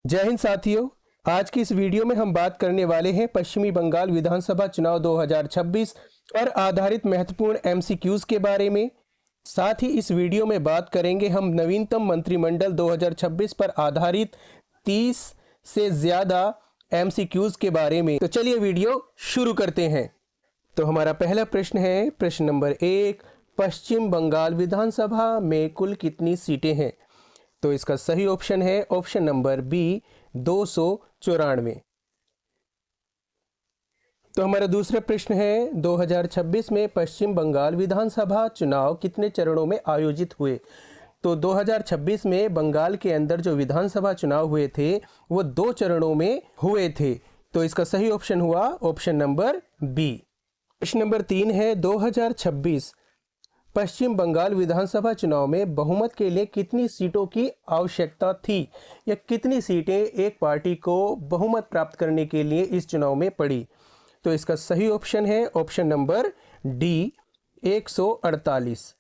जय हिंद साथियों। आज की इस वीडियो में हम बात करने वाले हैं पश्चिमी बंगाल विधानसभा चुनाव 2026 पर आधारित महत्वपूर्ण एमसीक्यूज के बारे में। साथ ही इस वीडियो में बात करेंगे हम नवीनतम मंत्रिमंडल 2026 पर आधारित 30 से ज्यादा एमसीक्यूज के बारे में। तो चलिए वीडियो शुरू करते हैं। तो हमारा पहला प्रश्न है, प्रश्न नंबर 1, पश्चिम बंगाल विधानसभा में कुल कितनी सीटें हैं? तो इसका सही ऑप्शन है ऑप्शन नंबर बी, 294। तो हमारा दूसरा प्रश्न है, 2026 में पश्चिम बंगाल विधानसभा चुनाव कितने चरणों में आयोजित हुए? तो 2026 में बंगाल के अंदर जो विधानसभा चुनाव हुए थे वो 2 चरणों में हुए थे। तो इसका सही ऑप्शन हुआ ऑप्शन नंबर बी। प्रश्न नंबर 3 है, 2026 पश्चिम बंगाल विधानसभा चुनाव में बहुमत के लिए कितनी सीटों की आवश्यकता थी, या कितनी सीटें एक पार्टी को बहुमत प्राप्त करने के लिए इस चुनाव में पड़ी? तो इसका सही ऑप्शन है ऑप्शन नंबर डी, 148।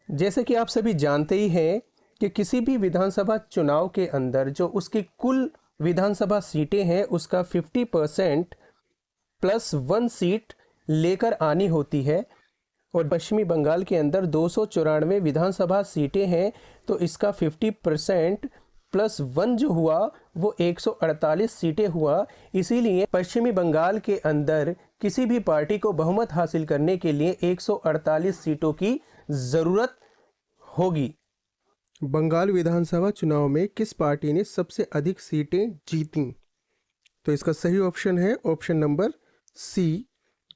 जैसे कि आप सभी जानते ही हैं कि किसी भी विधानसभा चुनाव के अंदर जो उसकी कुल विधानसभा सीटें हैं उसका 50% प्लस 1 सीट लेकर आनी होती है, और पश्चिमी बंगाल के अंदर 294 विधानसभा सीटें हैं, तो इसका 50% प्लस 1 जो हुआ वो 148 सीटें हुआ। इसीलिए पश्चिमी बंगाल के अंदर किसी भी पार्टी को बहुमत हासिल करने के लिए 148 सीटों की ज़रूरत होगी। बंगाल विधानसभा चुनाव में किस पार्टी ने सबसे अधिक सीटें जीतीं? तो इसका सही ऑप्शन है ऑप्शन नंबर सी,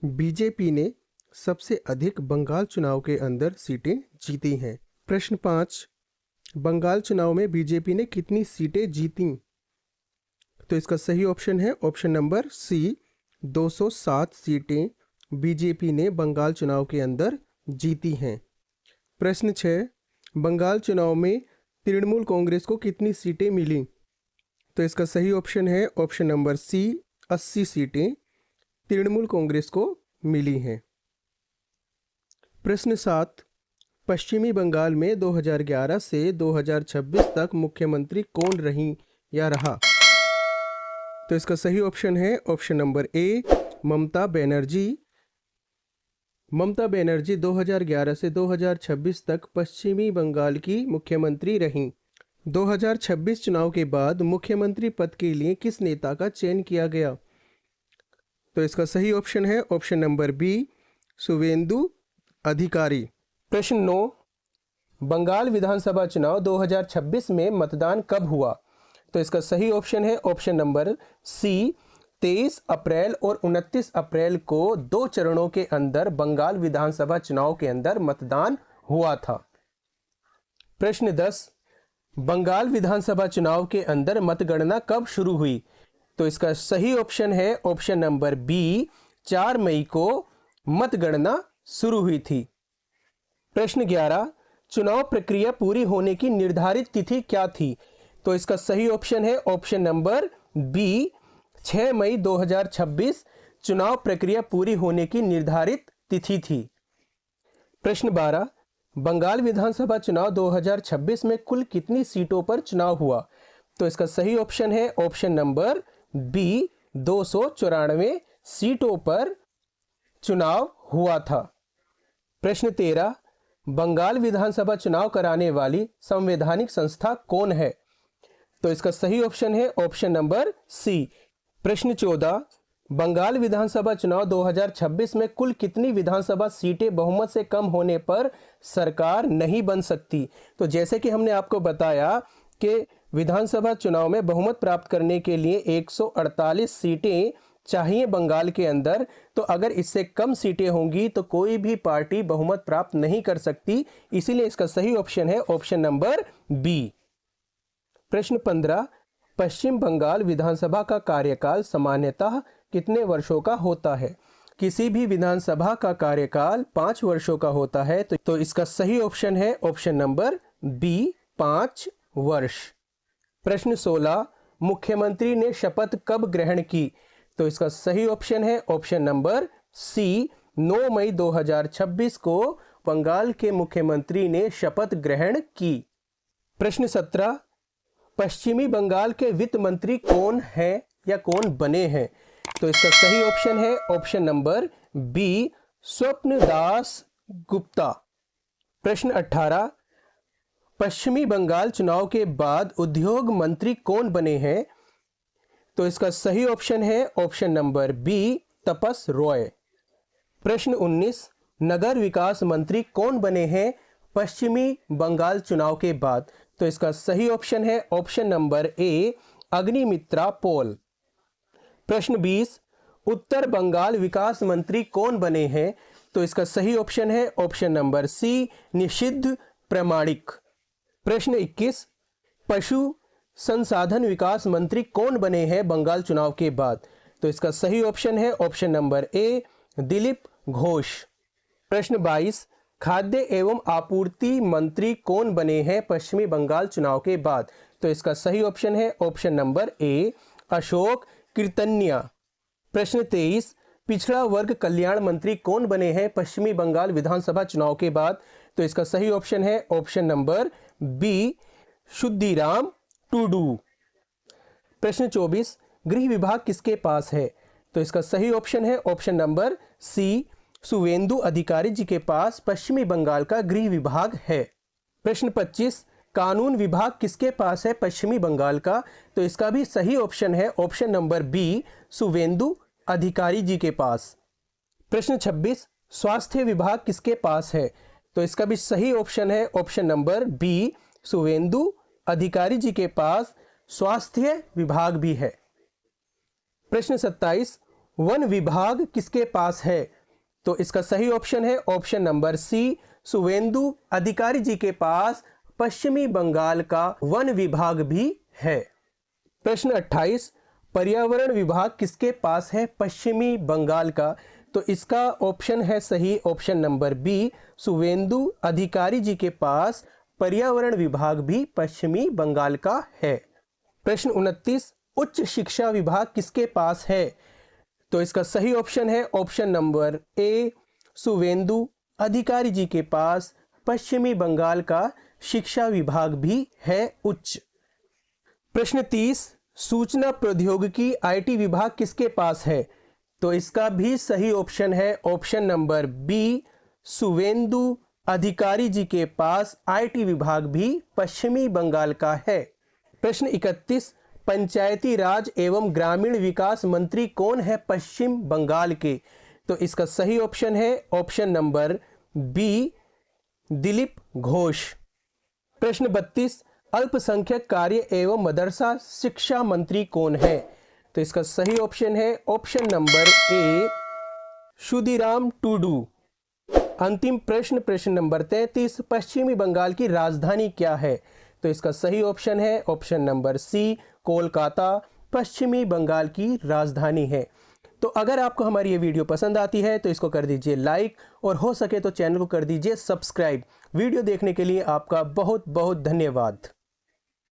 बीजेपी ने सबसे अधिक बंगाल चुनाव के अंदर सीटें जीती हैं। प्रश्न 5, बंगाल चुनाव में बीजेपी ने कितनी सीटें जीतीं? तो इसका सही ऑप्शन है ऑप्शन नंबर सी, 207 सीटें बीजेपी ने बंगाल चुनाव के अंदर जीती हैं। प्रश्न 6, बंगाल चुनाव में तृणमूल कांग्रेस को कितनी सीटें मिली? तो इसका सही ऑप्शन है ऑप्शन नंबर सी, 80 सीटें तृणमूल कांग्रेस को मिली हैं। प्रश्न 7, पश्चिमी बंगाल में 2011 से 2026 तक मुख्यमंत्री कौन रही या रहा? तो इसका सही ऑप्शन है option number A, Mamata Banerjee. Mamata Banerjee 2011 से 2026 तक पश्चिमी बंगाल की मुख्यमंत्री रहीं। 2026 चुनाव के बाद मुख्यमंत्री पद के लिए किस नेता का चयन किया गया? तो इसका सही ऑप्शन है ऑप्शन नंबर बी, शुवेंदु अधिकारी। प्रश्न 9, बंगाल विधानसभा चुनाव 2026 में मतदान कब हुआ? तो इसका सही ऑप्शन है ऑप्शन नंबर सी, 23 अप्रैल और 29 अप्रैल को 2 चरणों के अंदर बंगाल विधानसभा चुनाव के अंदर मतदान हुआ था। प्रश्न 10, बंगाल विधानसभा चुनाव के अंदर मतगणना कब शुरू हुई? तो इसका सही ऑप्शन है ऑप्शन नंबर बी, 4 मई को मतगणना शुरू हुई थी। प्रश्न 11, चुनाव प्रक्रिया पूरी होने की निर्धारित तिथि क्या थी? तो इसका सही ऑप्शन है ऑप्शन नंबर बी, 6 मई 2026 चुनाव प्रक्रिया पूरी होने की निर्धारित तिथि थी। प्रश्न 12, बंगाल विधानसभा चुनाव 2026 में कुल कितनी सीटों पर चुनाव हुआ? तो इसका सही ऑप्शन है ऑप्शन नंबर बी, 294 सीटों पर चुनाव हुआ था। प्रश्न 13, बंगाल विधानसभा चुनाव कराने वाली संवैधानिक संस्था कौन है? तो इसका सही ऑप्शन है ऑप्शन नंबर सी। प्रश्न 14, बंगाल विधानसभा चुनाव 2026 में कुल कितनी विधानसभा सीटें बहुमत से कम होने पर सरकार नहीं बन सकती? तो जैसे कि हमने आपको बताया कि विधानसभा चुनाव में बहुमत प्राप्त करने के लिए 148 सीटें चाहिए बंगाल के अंदर, तो अगर इससे कम सीटें होंगी तो कोई भी पार्टी बहुमत प्राप्त नहीं कर सकती। इसीलिए इसका सही ऑप्शन है ऑप्शन नंबर बी। प्रश्न 15, पश्चिम बंगाल विधानसभा का कार्यकाल सामान्यतः कितने वर्षों का होता है? किसी भी विधानसभा का कार्यकाल 5 वर्षों का होता है, तो इसका सही ऑप्शन है ऑप्शन नंबर बी, 5 वर्ष। प्रश्न 16, मुख्यमंत्री ने शपथ कब ग्रहण की? तो इसका सही ऑप्शन है ऑप्शन नंबर सी, 9 मई 2026 को बंगाल के मुख्यमंत्री ने शपथ ग्रहण की। प्रश्न 17, पश्चिमी बंगाल के वित्त मंत्री कौन हैं या कौन बने हैं? तो इसका सही ऑप्शन है ऑप्शन नंबर बी, स्वप्न दास गुप्ता। प्रश्न 18, पश्चिमी बंगाल चुनाव के बाद उद्योग मंत्री कौन बने हैं? तो इसका सही ऑप्शन है ऑप्शन नंबर बी, तपस रॉय। प्रश्न 19, नगर विकास मंत्री कौन बने हैं पश्चिमी बंगाल चुनाव के बाद? तो इसका सही ऑप्शन है option number A, Agnimitra Paul. प्रश्न 20, उत्तर बंगाल विकास मंत्री कौन बने हैं? तो इसका सही ऑप्शन है ऑप्शन नंबर सी, निषिद्ध प्रमाणिक। प्रश्न 21, पशु संसाधन विकास मंत्री कौन बने हैं बंगाल चुनाव के बाद? तो इसका सही ऑप्शन है option number A, Dilip Ghosh. प्रश्न 22, खाद्य एवं आपूर्ति मंत्री कौन बने हैं पश्चिमी बंगाल चुनाव के बाद? तो इसका सही ऑप्शन है ऑप्शन नंबर ए, अशोक कीर्तनिया। प्रश्न 23, पिछड़ा वर्ग कल्याण मंत्री कौन बने हैं पश्चिमी बंगाल विधानसभा चुनाव के बाद? तो इसका सही ऑप्शन है ऑप्शन नंबर बी, शुद्धिराम टूडू। प्रश्न 24, गृह विभाग किसके पास है? तो इसका सही ऑप्शन है ऑप्शन नंबर सी, सुवेंदु अधिकारी जी के पास पश्चिमी बंगाल का गृह विभाग है। प्रश्न 25, कानून विभाग किसके पास है पश्चिमी बंगाल का? तो इसका भी सही ऑप्शन है ऑप्शन नंबर बी, सुवेंदु अधिकारी जी के पास। प्रश्न 26, स्वास्थ्य विभाग किसके पास है? तो इसका भी सही ऑप्शन है ऑप्शन नंबर बी, सुवेंदु अधिकारी जी के पास स्वास्थ्य विभाग भी है। प्रश्न 27, वन विभाग किसके पास है? तो इसका सही ऑप्शन है ऑप्शन नंबर सी, सुवेंदु अधिकारी जी के पास पश्चिमी बंगाल का वन विभाग भी है। प्रश्न 28, पर्यावरण विभाग किसके पास है पश्चिमी बंगाल का? तो इसका ऑप्शन है सही ऑप्शन नंबर बी, सुवेंदु अधिकारी जी के पास पर्यावरण विभाग भी पश्चिमी बंगाल का है। प्रश्न 29, उच्च शिक्षा विभाग किसके पास है? तो इसका सही ऑप्शन है ऑप्शन नंबर ए, सुवेंदु अधिकारी जी के पास पश्चिमी बंगाल का शिक्षा विभाग भी है उच्च। प्रश्न 30, सूचना प्रौद्योगिकी आईटी विभाग किसके पास है? तो इसका भी सही ऑप्शन है ऑप्शन नंबर बी, सुवेंदु अधिकारी जी के पास आईटी विभाग भी पश्चिमी बंगाल का है। प्रश्न 31, पंचायती राज एवं ग्रामीण विकास मंत्री कौन है पश्चिम बंगाल के? तो इसका सही ऑप्शन है option number B, Dilip Ghosh. प्रश्न 32, अल्पसंख्यक कार्य एवं मदरसा शिक्षा मंत्री कौन है? तो इसका सही ऑप्शन है ऑप्शन नंबर ए, शुद्धिराम टूडू। अंतिम प्रश्न, प्रश्न नंबर 33, पश्चिमी बंगाल की राजधानी क्या है? तो इसका सही ऑप्शन है ऑप्शन नंबर सी, कोलकाता पश्चिमी बंगाल की राजधानी है। तो अगर आपको हमारी ये वीडियो पसंद आती है तो इसको कर दीजिए लाइक और हो सके तो चैनल को कर दीजिए सब्सक्राइब। वीडियो देखने के लिए आपका बहुत बहुत धन्यवाद।